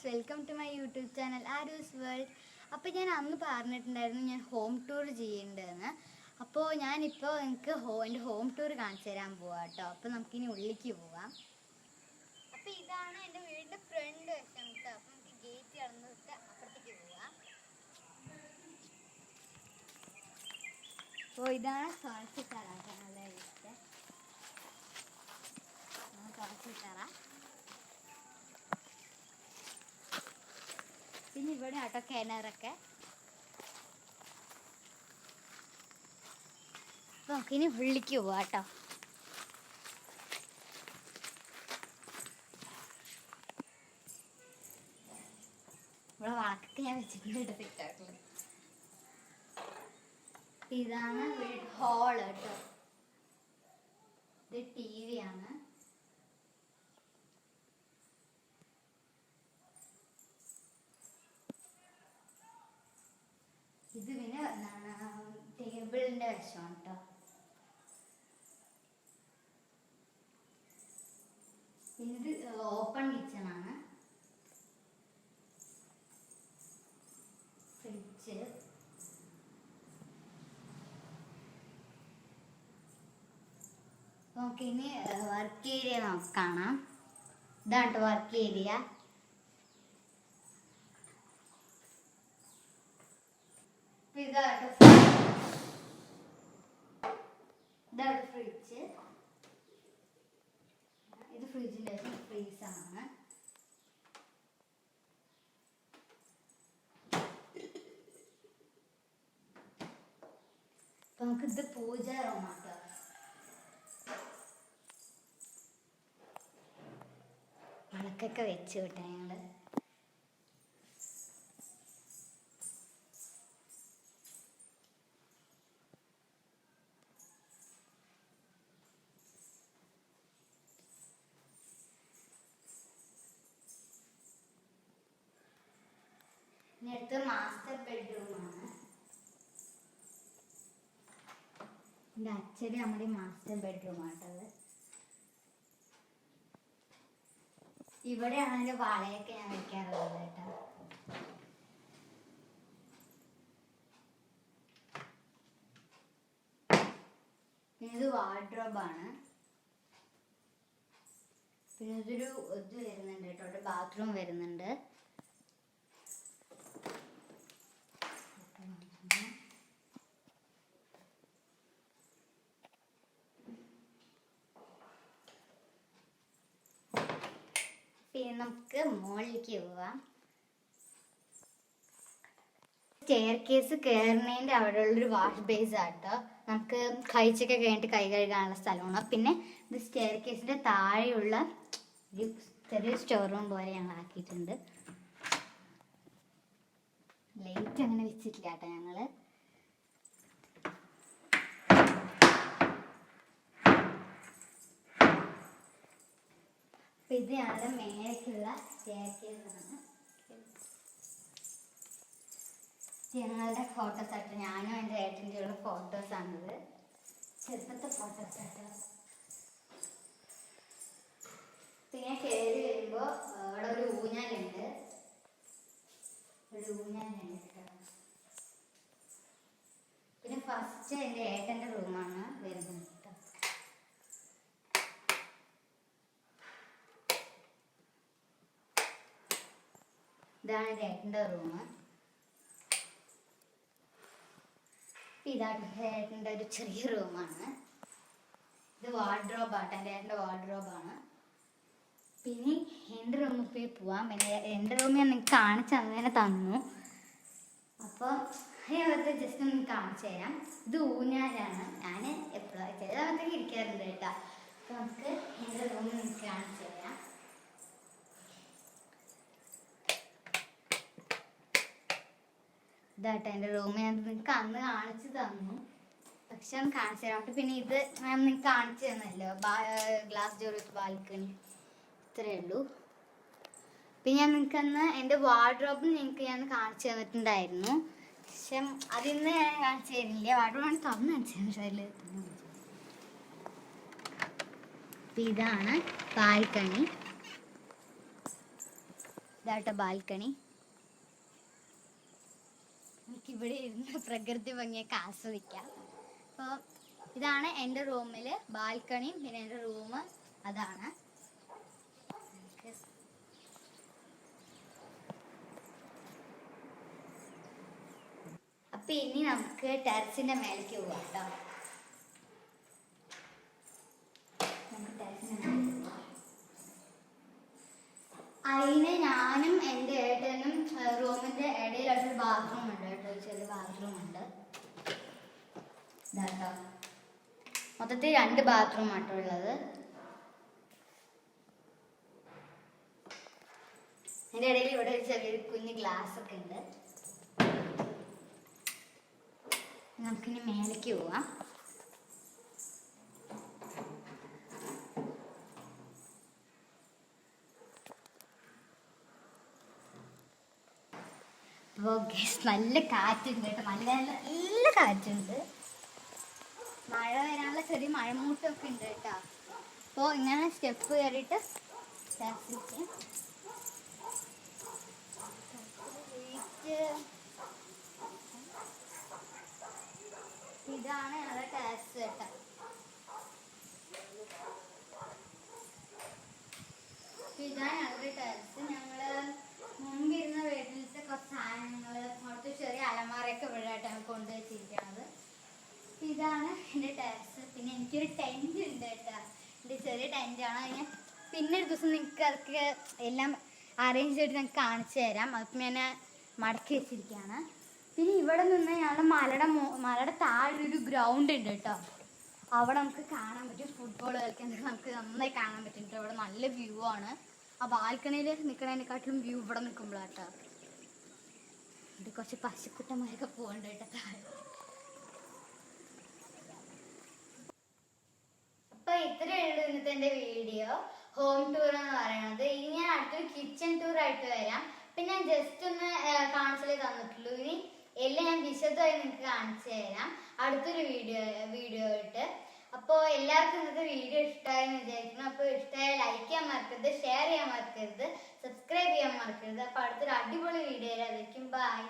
Friends, welcome to my YouTube channel Aaru's world. അപ്പോൾ ഞാൻ അന്ന് പറഞ്ഞിട്ടുണ്ടായിരുന്നു ഞാൻ ഹോം ടൂർ ചെയ്യേണ്ടതെന്ന്. അപ്പോൾ ഞാനിപ്പോൾ എനിക്ക് എൻ്റെ ഹോം ടൂർ കാണിച്ചു തരാൻ പോവാം കേട്ടോ. അപ്പോൾ നമുക്കിനി ഉള്ളിലേക്ക് പോവാം. അപ്പോൾ ഇതാണ് എൻ്റെ വീടിൻ്റെ ഫ്രണ്ട് വശം കേട്ടോ. അപ്പോൾ നമുക്ക് ഗേറ്റ് കടന്നിട്ട് അപ്പുറത്തേക്ക് പോവാം. അപ്പോൾ ഇതാണ് തുളസിത്തറ. നല്ല ഇഷ്ടം തുളസിത്തറ. പിന്നെ ഇവിടെ ആട്ടോ കിണറൊക്കെ. അപ്പോൾ നമുക്കിനി ഉള്ളിലേക്ക് പോവാം കേട്ടോ. ഇവിടെ വളക്കൊക്കെ ഞാൻ വെച്ചിട്ടുണ്ട് സെറ്റായിട്ടുള്ളത്. ഇതാണ് ഹോള് കേട്ടോ. ഇത് TV ആണ്. ഇത് പിന്നെ ടേബിളിന്റെ വശമാണ് കേട്ടോ. പിന്നെ ഇത് ഓപ്പൺ കിച്ചൺ ആണ്. ഫ്രിഡ്ജ്, നമുക്കിനി വർക്ക് ഏരിയ കാണാം. ഇതാണ് വർക്ക് ഏരിയ. ഇതാണ് ഫ്രിഡ്ജ്. ഇത് ഫ്രിഡ്ജിന്റെ ഫ്രീസറാണ്. അപ്പൊ നമുക്കിത് പൂജ റൂമാട്ടോ. വിളക്കൊക്കെ വെച്ച് വിട്ടെ ഞങ്ങള്. അടുത്ത് മാസ്റ്റർ ബെഡ്റൂമാണ്. എൻ്റെ അച്ഛന് നമ്മുടെ മാസ്റ്റർ ബെഡ്റൂമാട്ടത്. ഇവിടെയാണ് എൻ്റെ വളയൊക്കെ ഞാൻ വെക്കാറുള്ളത് കേട്ടോ. ഇത് വാർഡ്രോബാണ്. പിന്നെ ഇതൊരു ഇത് വരുന്നുണ്ട് കേട്ടോ, ഒരു ബാത്റൂം വരുന്നുണ്ട്. പിന്നെ നമുക്ക് മുകളിലേക്ക് പോവാം. സ്റ്റെയർ കേസ് കയറുന്നതിൻ്റെ അവിടെയുള്ളൊരു വാഷ് ബേസ് ആട്ടോ. നമുക്ക് കഴിച്ചൊക്കെ കഴിഞ്ഞിട്ട് കൈ കഴുകാനുള്ള സ്ഥലമാണ്. പിന്നെ ഇത് സ്റ്റെയർ കേസിൻ്റെ താഴെയുള്ള ഒരു ചെറിയ സ്റ്റോർ റൂം പോലെ ഞങ്ങൾ ആക്കിയിട്ടുണ്ട്. ലൈറ്റ് അങ്ങനെ വെച്ചിട്ടില്ല കേട്ടോ ഞങ്ങള്. അപ്പൊ ഇത് ഞങ്ങളുടെ മേലേക്കുള്ള സ്റ്റെയർകേസാണ്. ഞങ്ങളുടെ ഫോട്ടോസ് ആട്ടോ. ഞാനും എൻ്റെ ഏട്ടൻ്റെ ഉള്ള ഫോട്ടോസാണിത്. ചെറുപ്പത്തെ ഫോട്ടോസ് ആട്ടോ. പിന്നെ കയറി വരുമ്പോൾ അവിടെ ഒരു ഊഞ്ഞാലുണ്ട്. പിന്നെ ഫസ്റ്റ് എൻ്റെ ഏട്ടൻ്റെ റൂമാണ് വരുന്നത് കേട്ടോ. ഇതാണ് എൻ്റെ ഏട്ടൻ്റെ റൂം. ഇതാണ് ഏട്ടൻ്റെ ഒരു ചെറിയ റൂമാണ്. ഇത് വാർഡ്രോബാട്ടോ, എൻ്റെ ഏട്ടൻ്റെ വാർഡ്രോബാണ്. പിന്നെ എൻ്റെ റൂമിൽ പോയി പോവാം. എൻ്റെ റൂം ഞാൻ നിങ്ങൾക്ക് കാണിച്ച് അങ്ങനെ തന്നു. അപ്പോൾ അതിനകത്ത് ജസ്റ്റ് ഒന്ന് കാണിച്ചു തരാം. ഇത് ഊഞ്ഞാലാണ്. ഞാൻ എപ്പോഴും ചില സമയത്തൊക്കെ ഇരിക്കാറുണ്ട് കേട്ടോ. അപ്പോൾ നമുക്ക് എൻ്റെ റൂമിൽ നിങ്ങൾക്ക് കാണിച്ചു തരാം. ഇതാട്ടോ എൻ്റെ റൂം. ഞാൻ നിങ്ങൾക്ക് അന്ന് കാണിച്ചു തന്നു, പക്ഷെ ഒന്ന് കാണിച്ചു തരാം. പിന്നെ ഇത് ഞാൻ നിങ്ങൾക്ക് കാണിച്ചു തന്നല്ലോ, ഗ്ലാസ് ഡോർ വിത്ത് ബാൽക്കണി. ഇത്രയേ ഉള്ളൂ. പിന്നെ ഞാൻ നിങ്ങൾക്ക് അന്ന് എൻ്റെ വാർഡ്രോബും നിങ്ങൾക്ക് ഞാൻ കാണിച്ചു തന്നിട്ടുണ്ടായിരുന്നു, പക്ഷെ അതിന്ന് ഞാൻ കാണിച്ചു തരുന്നില്ല. വാർഡ്രോബാണ് തുറന്ന് കാണിച്ചു. പക്ഷെ അതിൽ ഇതാണ് ബാൽക്കണി. ഇതാട്ടോ ബാൽക്കണി. നമുക്കിവിടെ ഇരുന്ന് പ്രകൃതി ഭംഗിയൊക്കെ ആസ്വദിക്കാം. അപ്പോൾ ഇതാണ് എൻ്റെ റൂമിൽ ബാൽക്കണിയും പിന്നെ എൻ്റെ റൂം അതാണ്. അപ്പം ഇനി നമുക്ക് ടെറസിൻ്റെ മേലേക്ക് പോവാം കേട്ടോ. നമുക്ക് ടെറസിൻ്റെ മേലേക്ക് പോവാം. അതിന് ഞാനും എൻ്റെ ഏട്ടനും റൂമിൻ്റെ ഇടയിലായിട്ടൊരു ബാത്റൂം ഉണ്ട് കേട്ടോ, ചെറിയ ബാത്റൂം ഉണ്ട്. ഇതാട്ടോ മൊത്തത്തിൽ 2 ബാത്റൂം ആട്ടോ ഉള്ളത്. അതിൻ്റെ ഇടയിൽ ഇവിടെ ഒരു ചെറിയൊരു കുഞ്ഞ് ഗ്ലാസ് ഒക്കെ ഉണ്ട്. നമുക്കിനി മേലേക്ക് പോവാം. അപ്പോൾ നല്ല കാറ്റുണ്ട് കേട്ടോ, നല്ല നല്ല കാറ്റുണ്ട്. മഴ വരാനുള്ള ചെറിയ മഴമൂട്ടമൊക്കെ ഉണ്ട് കേട്ടോ. അപ്പോൾ ഇങ്ങനെ സ്റ്റെപ്പ് കയറിയിട്ട് ഇതാണ് ഞങ്ങളുടെ ടെറസ് കേട്ടോ. ഇതാണ് ഞങ്ങളുടെ ടെറസ്. ഞങ്ങള് മുമ്പിരുന്ന വീട്ടിലത്തെ കുറച്ച് സാധനങ്ങൾ അവിടുത്തെ ചെറിയ അലമാരയൊക്കെ ഇവിടെയായിട്ടാണ് കൊണ്ടുവച്ചിരിക്കുന്നത്. ഇതാണ് എൻ്റെ ടെറസ്. പിന്നെ എനിക്കൊരു ടെൻറ്റ് ഉണ്ട് കേട്ടോ, എൻ്റെ ചെറിയ ടെൻറ്റാണ്. ഞാൻ പിന്നെ ഒരു ദിവസം നിങ്ങൾക്ക് അതൊക്കെ എല്ലാം അറേഞ്ച് ചെയ്തിട്ട് ഞങ്ങൾക്ക് കാണിച്ചു തരാം. അതിപ്പോൾ ഞാൻ മടക്കി വെച്ചിരിക്കുകയാണ്. പിന്നെ ഇവിടെ നിന്ന് ഞങ്ങളുടെ മലയുടെ താഴെ ഒരു ഗ്രൗണ്ട് ഉണ്ട് കേട്ടോ. അവിടെ നമുക്ക് കാണാൻ പറ്റും, ഫുട്ബോൾ കളിക്കുന്നത് നമുക്ക് നന്നായി കാണാൻ പറ്റും കേട്ടോ. ഇവിടെ നല്ല വ്യൂ ആണ്. ആ ബാൽക്കണിയിൽ നിൽക്കുന്നതിനെക്കാട്ടിലും വ്യൂ ഇവിടെ നിൽക്കുമ്പോഴാട്ടോ. ഇത് കുറച്ച് പശുക്കുട്ടന്മാരൊക്കെ പോകണ്ട കേട്ടോ താഴെ. അപ്പൊ ഇത്രയേ ഉള്ളൂ ഇന്നത്തെ എൻ്റെ വീഡിയോ, ഹോം ടൂർ എന്ന് പറയുന്നത്. ഇനി ഞാൻ അടുത്തൊരു കിച്ചൺ ടൂർ ആയിട്ട് വരാം. പിന്നെ ഞാൻ ജസ്റ്റ് ഒന്ന് കാണിച്ചേ തന്നിട്ടുള്ളൂ. ഇനി എല്ലാം ഞാൻ വിശദമായി നിങ്ങൾക്ക് കാണിച്ചു തരാം അടുത്തൊരു വീഡിയോ ആയിട്ട്. അപ്പോൾ എല്ലാവർക്കും ഇന്നത്തെ വീഡിയോ ഇഷ്ടമായെന്ന് വിചാരിക്കുന്നു. അപ്പോൾ ഇഷ്ടമായ ലൈക്ക് ചെയ്യാൻ മറക്കരുത്, ഷെയർ ചെയ്യാൻ മറക്കരുത്, സബ്സ്ക്രൈബ് ചെയ്യാൻ മറക്കരുത്. അപ്പോൾ അടുത്തൊരു അടിപൊളി വീഡിയോ ആയിരിക്കും. ബൈ.